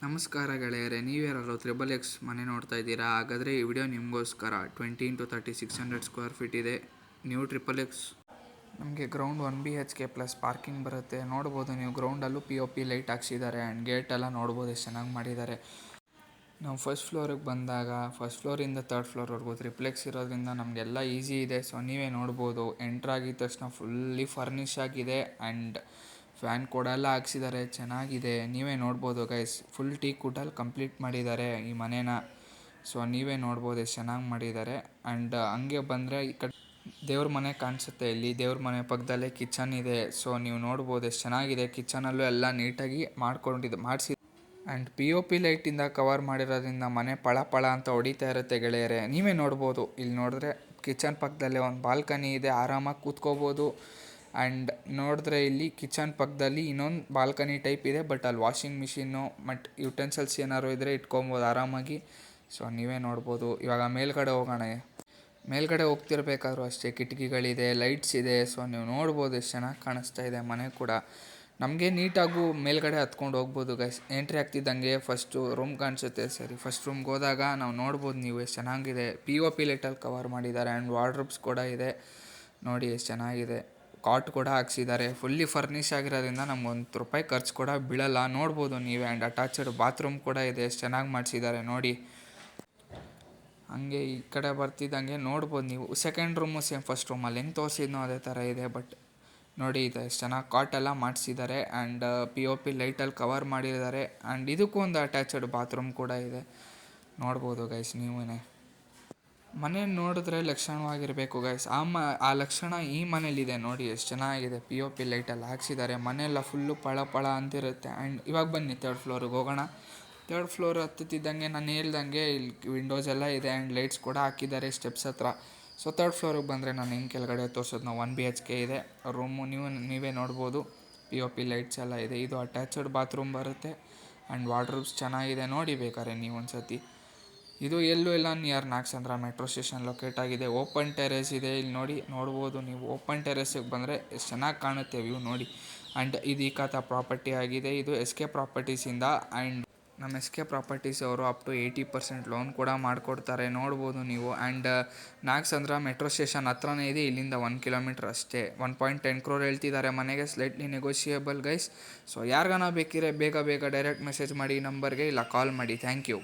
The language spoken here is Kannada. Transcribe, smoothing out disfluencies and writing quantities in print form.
ನಮಸ್ಕಾರ ಗೆಳೆಯರೆ, ನೀವ್ಯಾರು XXX ಮನೆ ನೋಡ್ತಾ ಇದ್ದೀರಾ? ಹಾಗಾದರೆ ಈ ವಿಡಿಯೋ ನಿಮಗೋಸ್ಕರ. 20 x 30 600 ಸ್ಕ್ವೇರ್ ಫೀಟ್ ಇದೆ ನ್ಯೂ XXX. ನಮಗೆ ಗ್ರೌಂಡ್ 1 BHK ಪ್ಲಸ್ ಪಾರ್ಕಿಂಗ್ ಬರುತ್ತೆ. ನೋಡ್ಬೋದು ನೀವು, ಗ್ರೌಂಡಲ್ಲೂ POP ಲೈಟ್ ಹಾಕ್ಸಿದ್ದಾರೆ ಆ್ಯಂಡ್ ಗೇಟ್ ಎಲ್ಲ ನೋಡ್ಬೋದು ಎಷ್ಟು ಚೆನ್ನಾಗಿ ಮಾಡಿದ್ದಾರೆ. ನಾವು ಫಸ್ಟ್ ಫ್ಲೋರಿಗೆ ಬಂದಾಗ ಫಸ್ಟ್ ಫ್ಲೋರಿಂದ ಥರ್ಡ್ ಫ್ಲೋರ್ವರೆಗೂ XXX ಇರೋದ್ರಿಂದ ನಮಗೆಲ್ಲ ಈಸಿ ಇದೆ. ಸೊ ನೀವೇ ನೋಡ್ಬೋದು, ಎಂಟ್ರಾಗಿದ್ದ ತಕ್ಷಣ ಫುಲ್ಲಿ ಫರ್ನಿಷ್ ಆಗಿದೆ ಆ್ಯಂಡ್ ಫ್ಯಾನ್ ಕೂಡ ಎಲ್ಲ ಹಾಕ್ಸಿದ್ದಾರೆ, ಚೆನ್ನಾಗಿದೆ. ನೀವೇ ನೋಡ್ಬೋದು ಗೈಸ್, ಫುಲ್ ಟೀಕ್ ವುಡ್ಡಲ್ಲಿ ಕಂಪ್ಲೀಟ್ ಮಾಡಿದ್ದಾರೆ ಈ ಮನೇನ. ಸೊ ನೀವೇ ನೋಡ್ಬೋದು ಎಷ್ಟು ಚೆನ್ನಾಗಿ ಮಾಡಿದ್ದಾರೆ. ಆ್ಯಂಡ್ ಹಂಗೆ ಬಂದರೆ ಈ ಕಡೆ ದೇವ್ರ ಮನೆ ಕಾಣಿಸುತ್ತೆ. ಇಲ್ಲಿ ದೇವ್ರ ಮನೆ ಪಕ್ಕದಲ್ಲೇ ಕಿಚನ್ ಇದೆ. ಸೊ ನೀವು ನೋಡ್ಬೋದು ಎಷ್ಟು ಚೆನ್ನಾಗಿದೆ. ಕಿಚನಲ್ಲೂ ಎಲ್ಲ ನೀಟಾಗಿ ಮಾಡಿಸಿ ಆ್ಯಂಡ್ POP ಲೈಟಿಂದ ಕವರ್ ಮಾಡಿರೋದ್ರಿಂದ ಮನೆ ಪಳ ಅಂತ ಹೊಡಿತಾ ಇರುತ್ತೆ ಗೆಳೆಯರೆ. ನೀವೇ ನೋಡ್ಬೋದು, ಇಲ್ಲಿ ನೋಡಿದ್ರೆ ಕಿಚನ್ ಪಕ್ಕದಲ್ಲೇ ಒಂದು ಬಾಲ್ಕನಿ ಇದೆ, ಆರಾಮಾಗಿ ಕೂತ್ಕೋಬೋದು. ಆ್ಯಂಡ್ ನೋಡಿದ್ರೆ ಇಲ್ಲಿ ಕಿಚನ್ ಪಕ್ಕದಲ್ಲಿ ಇನ್ನೊಂದು ಬಾಲ್ಕನಿ ಟೈಪ್ ಇದೆ, ಬಟ್ ಅಲ್ಲಿ ವಾಷಿಂಗ್ ಮಿಷಿನ್ನು ಮತ್ತು ಯುಟೆನ್ಸಿಲ್ಸ್ ಏನಾದ್ರು ಇದ್ದರೆ ಇಟ್ಕೊಬೋದು ಆರಾಮಾಗಿ. ಸೊ ನೀವೇ ನೋಡ್ಬೋದು. ಇವಾಗ ಮೇಲ್ಗಡೆ ಹೋಗೋಣ. ಮೇಲ್ಗಡೆ ಹೋಗ್ತಿರ್ಬೇಕಾದ್ರೂ ಅಷ್ಟೇ ಕಿಟಕಿಗಳಿದೆ, ಲೈಟ್ಸ್ ಇದೆ. ಸೊ ನೀವು ನೋಡ್ಬೋದು ಎಷ್ಟು ಚೆನ್ನಾಗಿ ಕಾಣಿಸ್ತಾ ಇದೆ ಮನೆ ಕೂಡ. ನಮಗೆ ನೀಟಾಗೂ ಮೇಲ್ಗಡೆ ಹತ್ಕೊಂಡು ಹೋಗ್ಬೋದು ಗೈಸ್. ಎಂಟ್ರಿ ಆಗ್ತಿದ್ದಂಗೆ ಫಸ್ಟು ರೂಮ್ ಕಾಣಿಸುತ್ತೆ. ಸರಿ, ಫಸ್ಟ್ ರೂಮ್ಗೆ ಹೋದಾಗ ನಾವು ನೋಡ್ಬೋದು ನೀವು ಎಷ್ಟು ಚೆನ್ನಾಗಿದೆ. POP ಲೈಟಲ್ಲಿ ಕವರ್ ಮಾಡಿದ್ದಾರೆ ಆ್ಯಂಡ್ ವಾರ್ಡ್ರೋಬ್ಸ್ ಕೂಡ ಇದೆ. ನೋಡಿ ಎಷ್ಟು ಚೆನ್ನಾಗಿದೆ. ಕಾಟ್ ಕೂಡ ಹಾಕ್ಸಿದ್ದಾರೆ. ಫುಲ್ಲಿ ಫರ್ನಿಷ್ ಆಗಿರೋದ್ರಿಂದ ನಮ್ಗೆ ₹1 ಖರ್ಚು ಕೂಡ ಬೀಳಲ್ಲ. ನೋಡ್ಬೋದು ನೀವೇ. ಆ್ಯಂಡ್ ಅಟ್ಯಾಚಡ್ ಬಾತ್ರೂಮ್ ಕೂಡ ಇದೆ, ಎಷ್ಟು ಚೆನ್ನಾಗಿ ಮಾಡಿಸಿದ್ದಾರೆ ನೋಡಿ. ಹಂಗೆ ಈ ಕಡೆ ಬರ್ತಿದ್ದಂಗೆ ನೋಡ್ಬೋದು ನೀವು, ಸೆಕೆಂಡ್ ರೂಮು ಸೇಮ್ ಫಸ್ಟ್ ರೂಮಲ್ಲಿ ಹೆಂಗೆ ತೋರಿಸಿದ್ನೋ ಅದೇ ಥರ ಇದೆ. ಬಟ್ ನೋಡಿ ಇದು ಎಷ್ಟು ಚೆನ್ನಾಗಿ ಕಾಟೆಲ್ಲ ಮಾಡಿಸಿದ್ದಾರೆ ಆ್ಯಂಡ್ POP ಲೈಟಲ್ಲಿ ಕವರ್ ಮಾಡಿದ್ದಾರೆ. ಆ್ಯಂಡ್ ಇದಕ್ಕೂ ಒಂದು ಅಟ್ಯಾಚಡ್ ಬಾತ್ರೂಮ್ ಕೂಡ ಇದೆ. ನೋಡ್ಬೋದು ಗೈಸ್ ನೀವೇ. ಮನೆ ನೋಡಿದ್ರೆ ಲಕ್ಷಣವಾಗಿರಬೇಕು ಗೈಸ್. ಆ ಲಕ್ಷಣ ಈ ಮನೇಲಿದೆ ನೋಡಿ. ಎಷ್ಟು ಚೆನ್ನಾಗಿದೆ. POP ಲೈಟಲ್ಲಿ ಹಾಕ್ಸಿದ್ದಾರೆ. ಮನೆಯೆಲ್ಲ ಫುಲ್ಲು ಪಳ ಅಂತಿರುತ್ತೆ. ಆ್ಯಂಡ್ ಇವಾಗ ಬನ್ನಿ ಥರ್ಡ್ ಫ್ಲೋರಿಗೆ ಹೋಗೋಣ. ಥರ್ಡ್ ಫ್ಲೋರ್ ಹತ್ತುತ್ತಿದ್ದಂಗೆ ನಾನು ಹೇಳ್ದಂಗೆ ಇಲ್ಲಿ ವಿಂಡೋಸ್ ಎಲ್ಲ ಇದೆ ಆ್ಯಂಡ್ ಲೈಟ್ಸ್ ಕೂಡ ಹಾಕಿದ್ದಾರೆ ಸ್ಟೆಪ್ಸ್ ಹತ್ರ. ಸೊ ಥರ್ಡ್ ಫ್ಲೋರಿಗೆ ಬಂದರೆ ನಾನು ಹೆಂಗೆ ಕೆಳಗಡೆ ತೋರಿಸೋದು, ನಾವು 1 BHK ಇದೆ ರೂಮು. ನೀವೇ ನೋಡ್ಬೋದು, POP ಲೈಟ್ಸ್ ಎಲ್ಲ ಇದೆ. ಇದು ಅಟ್ಯಾಚಡ್ ಬಾತ್ರೂಮ್ ಬರುತ್ತೆ ಆ್ಯಂಡ್ ವಾರ್ಡ್ರೋಬ್ಸ್ ಚೆನ್ನಾಗಿದೆ. ನೋಡಿ ಬೇಕಾದ್ರೆ ನೀವು ಒಂದು ಸತಿ. ಇದು ಎಲ್ಲೂ ಇಲ್ಲ, near Nagasandra metro station locate ಆಗಿದೆ. ಓಪನ್ ಟೆರೇಸ್ ಇದೆ, ಇಲ್ಲಿ ನೋಡ್ಬೋದು ನೀವು. ಓಪನ್ ಟೆರೇಸಿಗೆ ಬಂದರೆ ಎಷ್ಟು ಚೆನ್ನಾಗಿ ಕಾಣುತ್ತೆ ವ್ಯೂ ನೋಡಿ. ಆ್ಯಂಡ್ ಇದು ಈ ಖಾತಾ ಪ್ರಾಪರ್ಟಿ ಆಗಿದೆ. ಇದು SK ಪ್ರಾಪರ್ಟೀಸಿಂದ. ಆ್ಯಂಡ್ ನಮ್ಮ SK ಪ್ರಾಪರ್ಟೀಸ್ ಅವರು ಅಪ್ ಟು 80% ಲೋನ್ ಕೂಡ ಮಾಡಿಕೊಡ್ತಾರೆ, ನೋಡ್ಬೋದು ನೀವು. ಆ್ಯಂಡ್ ನಾಗಸಂದ್ರ ಮೆಟ್ರೋ ಸ್ಟೇಷನ್ ಹತ್ರನೇ ಇದೆ, ಇಲ್ಲಿಂದ 1 ಕಿಲೋಮೀಟ್ರ್ ಅಷ್ಟೇ. 1.10 crore ಹೇಳ್ತಿದ್ದಾರೆ ಮನೆಗೆ, ಸ್ಲೈಟ್ಲಿ ನೆಗೋಷಿಯೇಬಲ್ ಗೈಸ್. ಸೊ ಯಾರಿಗಾನ ಬೇಕಿದ್ರೆ ಬೇಗ ಡೈರೆಕ್ಟ್ ಮೆಸೇಜ್ ಮಾಡಿ ನಂಬರ್ಗೆ, ಇಲ್ಲ ಕಾಲ್ ಮಾಡಿ. Thank you.